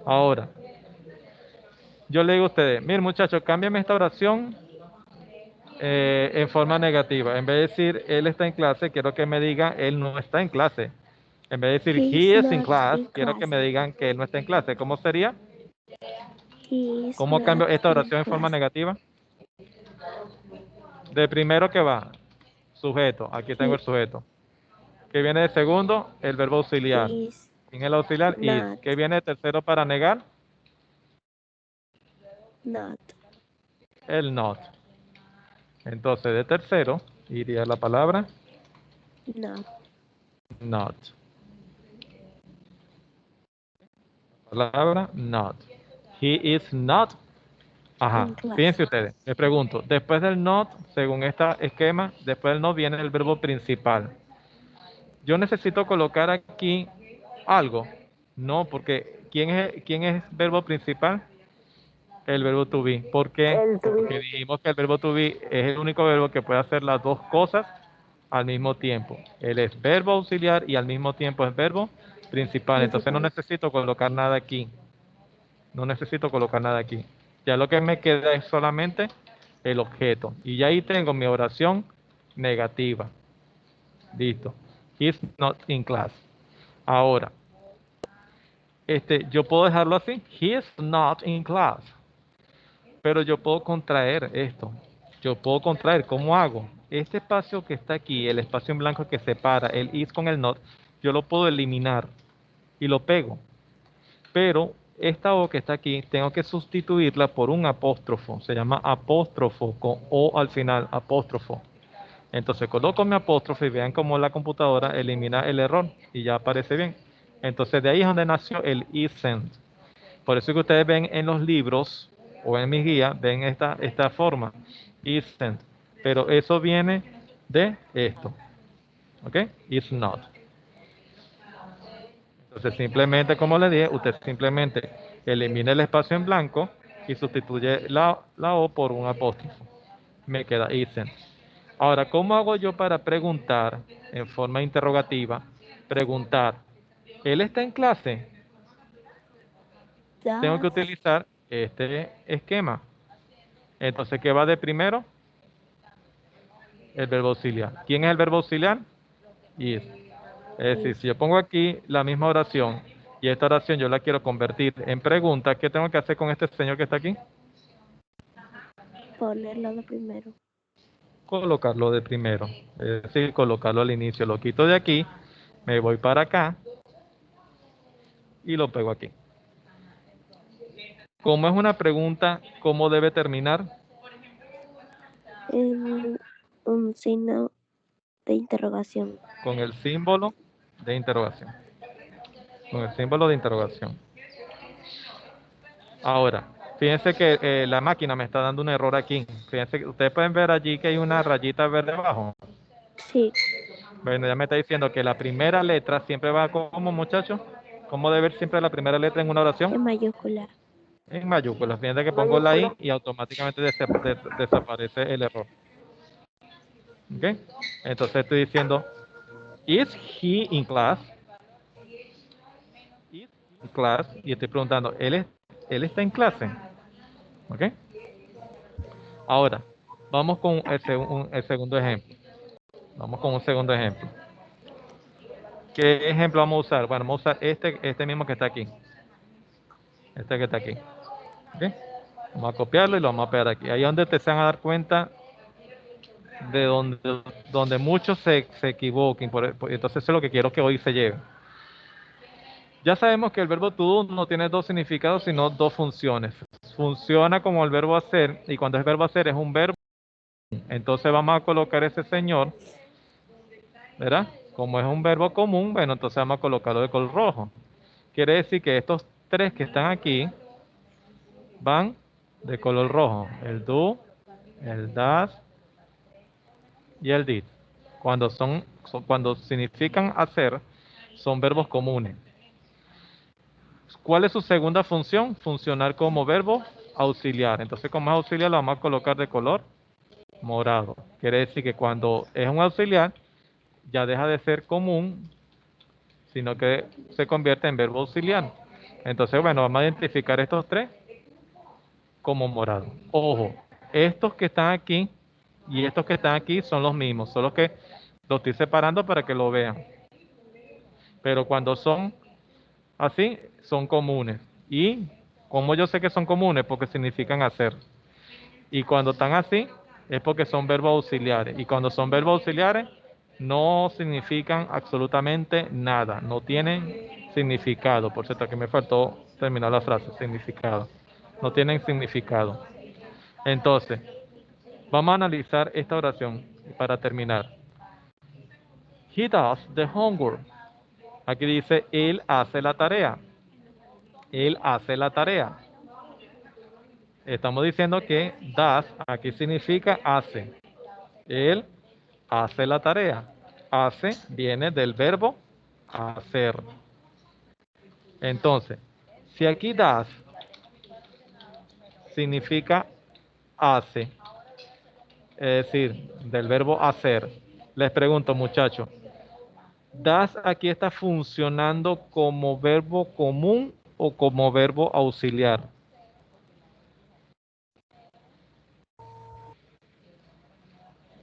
Ahora, yo le digo a ustedes, miren muchachos, cámbiame esta oración en forma negativa. En vez de decir él está en clase, quiero que me digan él no está en clase. En vez de decir He's he is in not class, in quiero que class. me digan que él no está en clase. ¿Cómo sería? He is ¿Cómo not cambio esta in oración en forma class. negativa? De primero que va, sujeto. Aquí tengo el He sujeto. ¿Qué viene de segundo? El verbo auxiliar. is En el auxiliar is. not, ¿Qué viene de tercero para negar? not, El not. Entonces de tercero iría la palabra not not. Palabra not. He is not. Ajá, in class. fíjense ustedes, les pregunto, después del not, según este esquema, después del not viene el verbo principal. Yo necesito colocar aquí algo. No, porque quién es verbo principal? El verbo to be. ¿Por qué? El to Porque dijimos que el verbo to be es el único verbo que puede hacer las dos cosas al mismo tiempo. Él es verbo auxiliar y al mismo tiempo es verbo principal. Entonces no principal. necesito colocar nada aquí. No necesito colocar nada aquí. Ya lo que me queda es solamente el objeto. Y ya ahí tengo mi oración negativa. Listo. He's not in class. Ahora, yo puedo dejarlo así. He is not in class. Pero yo puedo contraer esto. Yo puedo contraer. ¿Cómo hago? Este espacio que está aquí, el espacio en blanco que separa el is con el not, yo lo puedo eliminar y lo pego. Pero esta O que está aquí, tengo que sustituirla por un apóstrofo. Se llama apóstrofo con O al final, apóstrofo. Entonces coloco mi apóstrofo y vean cómo la computadora elimina el error y ya aparece bien. Entonces de ahí es donde nació el isn't. Por eso que ustedes ven en los libros o en mi guía, ven esta forma, isn't. Pero eso viene de esto, ¿ok? Is not. Entonces simplemente, como le dije, usted simplemente elimina el espacio en blanco y sustituye la O por un apóstrofo. Me queda isn't. Ahora, ¿cómo hago yo para preguntar en forma interrogativa? Preguntar, ¿él está en clase? Tengo que Does, utilizar este esquema. Entonces, ¿qué va de primero? el verbo auxiliar. ¿Quién es el verbo auxiliar? Is. Es decir, si yo pongo aquí la misma oración y esta oración yo la quiero convertir en pregunta, ¿qué tengo que hacer con este señor que está aquí? Ponerlo de primero. Colocarlo de primero, es decir, colocarlo al inicio. Lo quito de aquí, me voy para acá y lo pego aquí. Como es una pregunta, ¿cómo debe terminar? En un signo de interrogación. Con el símbolo de interrogación. Con el símbolo de interrogación. Ahora, fíjense que la máquina me está dando un error aquí. Fíjense que ustedes pueden ver allí que hay una rayita verde abajo. Sí, Bueno, ya me está diciendo que la primera letra siempre va como, muchachos. ¿Cómo debe ver siempre la primera letra en una oración? en mayúscula. En mayúsculas. Fíjense que pongo la I y automáticamente desaparece el error. ¿Ok? Entonces estoy diciendo, ¿is he in class? Is he in class? Y estoy preguntando, ¿él está en clase? ¿Ok? Ahora, vamos con el segundo ejemplo. Vamos con un segundo ejemplo. ¿Qué ejemplo vamos a usar? Bueno, vamos a usar este mismo que está aquí. Este que está aquí. ¿Ok? Vamos a copiarlo y lo vamos a pegar aquí. Ahí es donde te se van a dar cuenta de donde muchos se equivoquen. Entonces eso es lo que quiero que hoy se lleve. Ya sabemos que el verbo to do no tiene dos significados, sino dos funciones. Funciona como el verbo hacer, y cuando es verbo hacer es un verbo. Entonces vamos a colocar ese señor, ¿verdad? Como es un verbo común, bueno, entonces vamos a colocarlo de color rojo. Quiere decir que estos tres que están aquí van de color rojo. El do, el does y el did. Cuando significan hacer, son verbos comunes. ¿Cuál es su segunda función? Funcionar como verbo auxiliar. Entonces, como es auxiliar, lo vamos a colocar de color morado. Quiere decir que cuando es un auxiliar, ya deja de ser común, sino que se convierte en verbo auxiliar. Entonces, bueno, vamos a identificar estos tres como morado. Ojo, estos que están aquí y estos que están aquí son los mismos, solo que los estoy separando para que lo vean. Pero cuando son así, son comunes. ¿Y cómo yo sé que son comunes? Porque significan hacer. Y cuando están así, es porque son verbos auxiliares. Y cuando son verbos auxiliares, no significan absolutamente nada. No tienen significado. Por cierto, aquí me faltó terminar la frase, significado. No tienen significado. Entonces, vamos a analizar esta oración para terminar. He does the homework. Aquí dice, él hace la tarea. Él hace la tarea. Estamos diciendo que does aquí significa hace. Él hace la tarea. Hace viene del verbo hacer. Entonces, si aquí does significa hace, es decir, del verbo hacer, les pregunto, muchachos, ¿does aquí está funcionando como verbo común o como verbo auxiliar?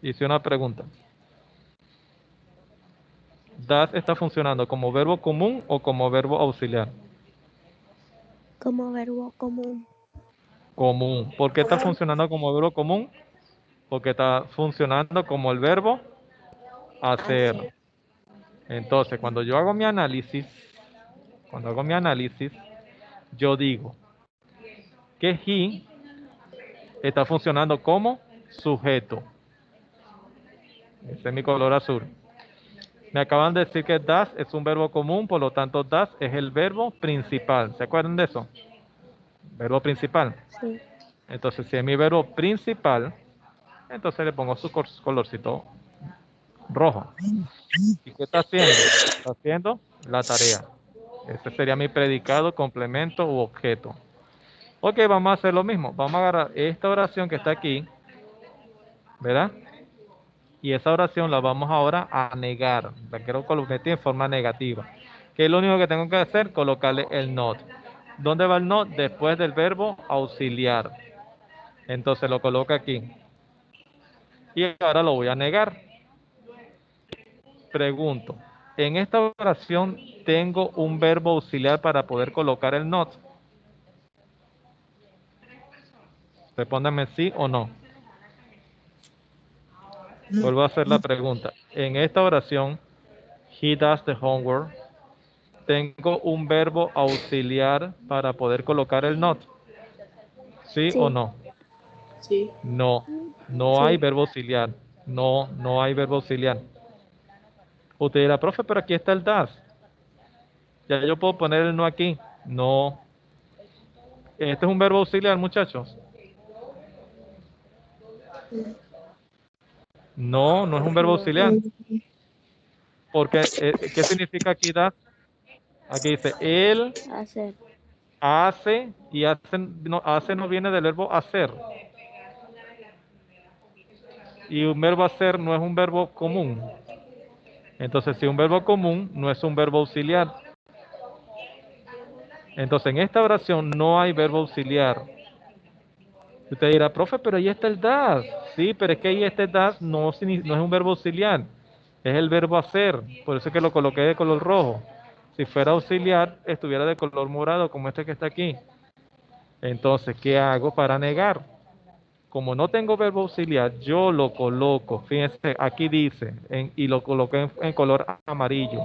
Hice una pregunta. ¿Does está funcionando como verbo común o como verbo auxiliar? Como verbo común. Común. ¿Por qué está funcionando como verbo común? Porque está funcionando como el verbo hacer. Hacer. Entonces, cuando hago mi análisis, yo digo que he está funcionando como sujeto. Ese es mi color azul. Me acaban de decir que does es un verbo común, por lo tanto does es el verbo principal. ¿Se acuerdan de eso? Verbo principal. Sí. Entonces, si es mi verbo principal, entonces le pongo su colorcito rojo. ¿Y qué está haciendo? Está haciendo la tarea. Ese sería mi predicado, complemento u objeto. Ok, vamos a hacer lo mismo. Vamos a agarrar esta oración que está aquí, ¿verdad? Y esa oración la vamos ahora a negar. La quiero meter en forma negativa. ¿Qué es lo único que tengo que hacer? Colocarle el not. ¿Dónde va el not? Después del verbo auxiliar. Entonces lo coloco aquí. Y ahora lo voy a negar. Pregunto, en esta oración tengo un verbo auxiliar para poder colocar el not. Respóndame sí o no. Vuelvo a hacer la pregunta. En esta oración, he does the homework, tengo un verbo auxiliar para poder colocar el not. ¿Sí o Sí. no? Sí. No, no hay Sí. verbo auxiliar. No, no hay verbo auxiliar. Usted dirá, profe, pero aquí está el does. Ya yo puedo poner el no aquí. No. Este es un verbo auxiliar, muchachos. No, no es un verbo No. auxiliar. Porque, ¿qué significa aquí does? Aquí dice, él Hacer. hace, y hace no viene del verbo hacer. Y un verbo hacer no es un verbo común. Entonces, si un verbo común no es un verbo auxiliar. Entonces, en esta oración no hay verbo auxiliar. Usted dirá, profe, pero ahí está el das. Sí, pero es que ahí este das no es un verbo auxiliar. Es el verbo hacer. Por eso es que lo coloqué de color rojo. Si fuera auxiliar, estuviera de color morado, como este que está aquí. Entonces, ¿qué hago para negar? Como no tengo verbo auxiliar, yo lo coloco. Fíjense, aquí dice, y lo coloqué en color amarillo.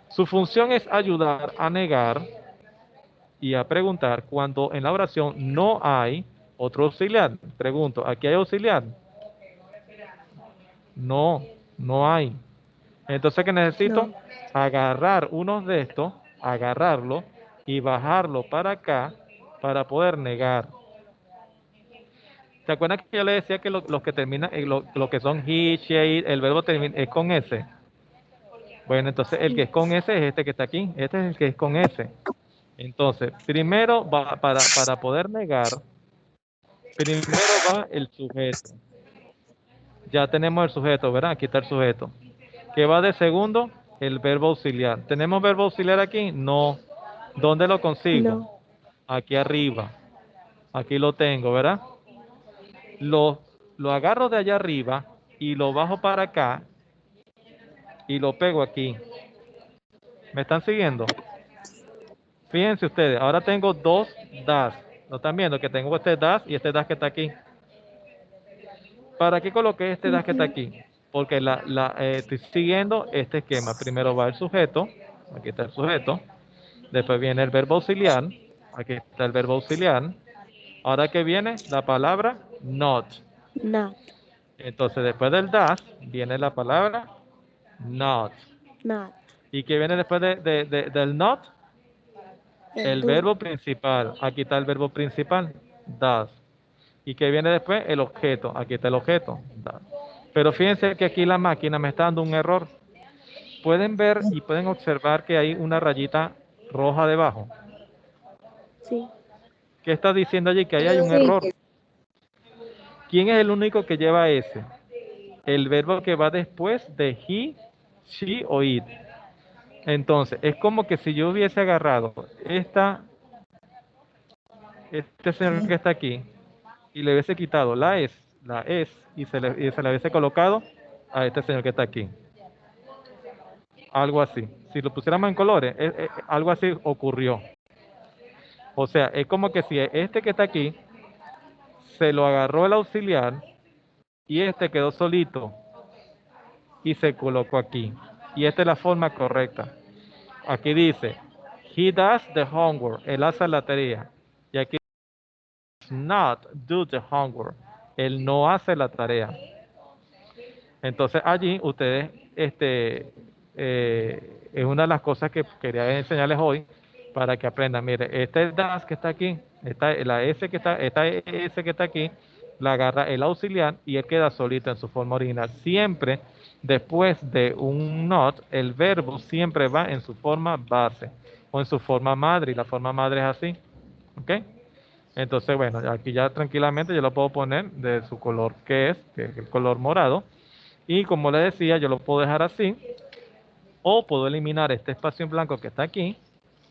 Su función es ayudar a negar y a preguntar cuando en la oración no hay otro auxiliar. Pregunto, ¿aquí hay auxiliar? No, no hay. Entonces, ¿qué necesito? No. Agarrar uno de estos, agarrarlo y bajarlo para acá para poder negar. ¿Se acuerdan que yo le decía que los que terminan, lo que son he, she, it, el verbo termina, es con S? Bueno, entonces el que es con S es este que está aquí. Este es el que es con S. Entonces, primero para poder negar, primero va el sujeto. Ya tenemos el sujeto, ¿verdad? Aquí está el sujeto. ¿Qué va de segundo? El verbo auxiliar. ¿Tenemos verbo auxiliar aquí? No. ¿Dónde lo consigo? No. Aquí arriba. Aquí lo tengo, ¿verdad? Lo agarro de allá arriba y lo bajo para acá y lo pego aquí. ¿Me están siguiendo? Fíjense ustedes, ahora tengo dos das. ¿Lo están viendo? Que tengo este das y este das que está aquí. ¿Para qué coloqué este das que está aquí? Porque estoy siguiendo este esquema. Primero va el sujeto, aquí está el sujeto. Después viene el verbo auxiliar, aquí está el verbo auxiliar. Ahora que viene la palabra not. Not. Entonces después del das viene la palabra not. Not. ¿Y qué viene después del not? El Do. verbo principal. Aquí está el verbo principal, does. ¿Y qué viene después? El objeto. Aquí está el objeto, does. Pero fíjense que aquí la máquina me está dando un error. Pueden ver y pueden observar que hay una rayita roja debajo. Sí. ¿Qué está diciendo allí? Que ahí hay un error. ¿Quién es el único que lleva ese? El verbo que va después de he, she o it. Entonces, es como que si yo hubiese agarrado este señor que está aquí y le hubiese quitado la es y se le hubiese colocado a este señor que está aquí. Algo así. Si lo pusiéramos en colores, algo así ocurrió. O sea, es como que si este que está aquí se lo agarró el auxiliar y este quedó solito y se colocó aquí. Y esta es la forma correcta. Aquí dice, he does the homework. Él hace la tarea. Y aquí does not do the homework. Él no hace la tarea. Entonces allí ustedes, es una de las cosas que quería enseñarles hoy para que aprendan. Mire, este does que está aquí, esta S que está aquí, la agarra el auxiliar y él queda solito en su forma original. Siempre después de un not, el verbo siempre va en su forma base o en su forma madre, y la forma madre es así. ¿Ok? Entonces, bueno, aquí ya tranquilamente yo lo puedo poner de su color que es el color morado. Y como le decía, yo lo puedo dejar así, o puedo eliminar este espacio en blanco que está aquí.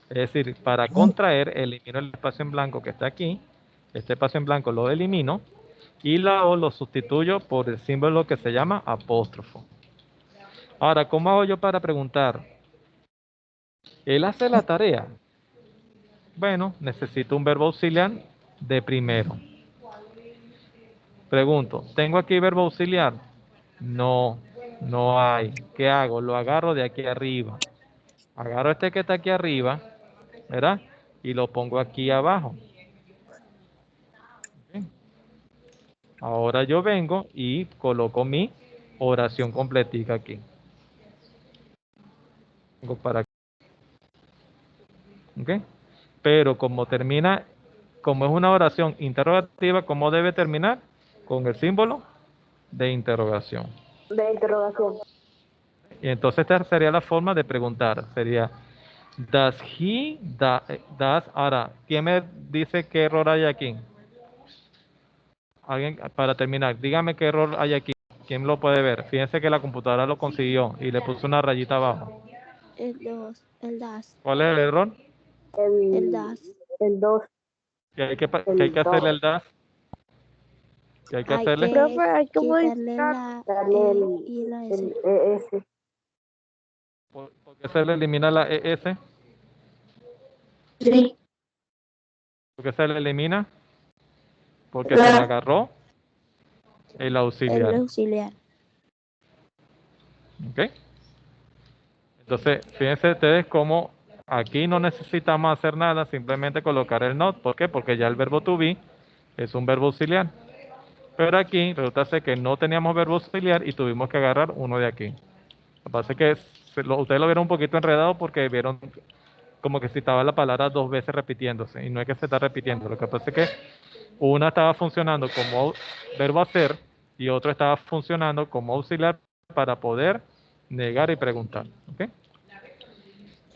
Es decir, para contraer, elimino el espacio en blanco que está aquí. Este espacio en blanco lo elimino. Y la O lo sustituyo por el símbolo que se llama apóstrofo. Ahora, ¿cómo hago yo para preguntar? ¿Él hace la tarea? Bueno, necesito un verbo auxiliar de primero. Pregunto, ¿tengo aquí verbo auxiliar? No, no hay. ¿Qué hago? Lo agarro de aquí arriba. Agarro este que está aquí arriba, ¿verdad? Y lo pongo aquí abajo. ¿Ok? Ahora yo vengo y coloco mi oración completica aquí. Vengo para aquí. ¿Ok? Pero como termina, como es una oración interrogativa, ¿cómo debe terminar? Con el símbolo de interrogación. De interrogación. Y entonces esta sería la forma de preguntar. Sería, does he, does, ahora, ¿quién me dice qué error hay aquí? Alguien, para terminar, dígame qué error hay aquí. ¿Quién lo puede ver? Fíjense que la computadora lo consiguió y le puso una rayita abajo. El das. ¿Cuál es el error? El das. El 2. Que hay que hacerle el das. Que hay que Hay hacerle. que Profe, hay que quitarle modificar. la Darle E y la S. el ES. ¿Por qué se le elimina la ES? Sí. ¿Por qué se le elimina? Porque se le agarró el El auxiliar. auxiliar. ¿Ok? Entonces, fíjense ustedes cómo aquí no necesitamos hacer nada, simplemente colocar el not. ¿Por qué? Porque ya el verbo to be es un verbo auxiliar. Pero aquí resulta ser que no teníamos verbo auxiliar y tuvimos que agarrar uno de aquí. Lo que pasa es que ustedes lo vieron un poquito enredado porque vieron como que si estaba la palabra dos veces repitiéndose. Y no es que se está repitiendo. Lo que pasa es que una estaba funcionando como verbo hacer y otra estaba funcionando como auxiliar para poder negar y preguntar. ¿Ok?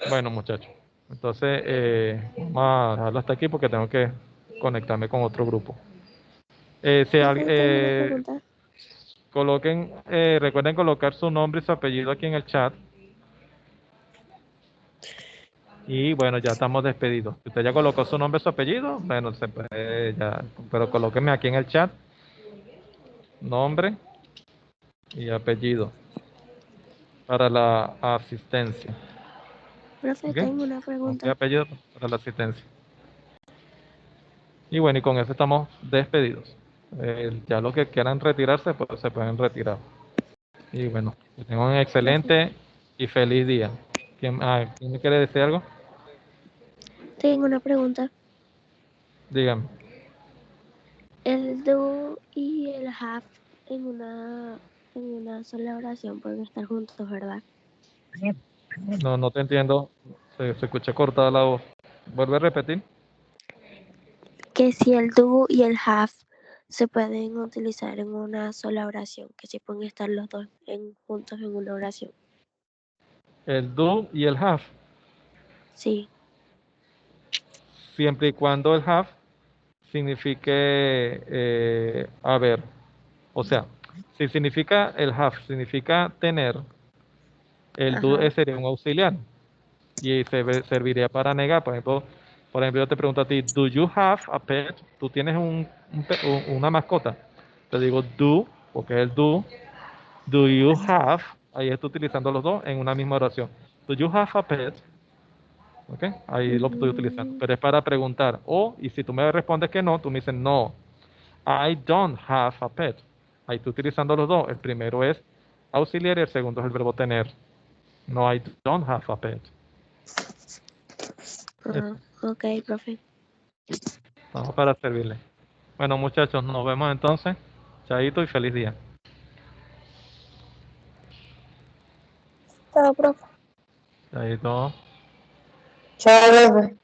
Bueno, muchachos. Entonces, vamos a dejarlo hasta aquí porque tengo que conectarme con otro grupo. Profe, tengo una pregunta. Recuerden colocar su nombre y su apellido aquí en el chat. Y bueno, ya estamos despedidos. Si usted ya colocó su nombre y su apellido, bueno, se puede ya, pero colóqueme aquí en el chat nombre y apellido para la asistencia. Profe, ¿Ok? tengo una Nombre y pregunta. apellido para la asistencia. Y bueno, y con eso estamos despedidos. Ya los que quieran retirarse, pues se pueden retirar. Y bueno, que tengan un Profe, excelente y feliz día. ¿Quién me quiere decir algo? tengo una pregunta. Dígame. El do y el have en una sola oración pueden estar juntos, ¿verdad? No, no te entiendo. Se escucha cortada la voz. ¿Vuelve a repetir? Que si el do y el have se pueden utilizar en una sola oración, que si pueden estar los dos juntos en una oración. El do y el have. Sí. Siempre y cuando el have signifique, a ver, o sea, si significa el have, significa tener, el do Ajá. sería un auxiliar y serviría para negar. Por ejemplo, yo te pregunto a ti, ¿do you have a pet? ¿Tú tienes una mascota? Te digo do, porque es el do you have, ahí estoy utilizando los dos en una misma oración. ¿Do you have a pet? ¿Ok? Ahí lo estoy utilizando, Mm, pero es para preguntar. Y si tú me respondes que no, tú me dices no, I don't have a pet. Ahí estoy utilizando los dos. El primero es auxiliar y el segundo es el verbo tener. No, I don't have a pet. Eso. ok, profe. Vamos para servirle. Bueno, muchachos, nos vemos entonces. Chaito y feliz día. Chao, profe. Chaito. Chao, profe.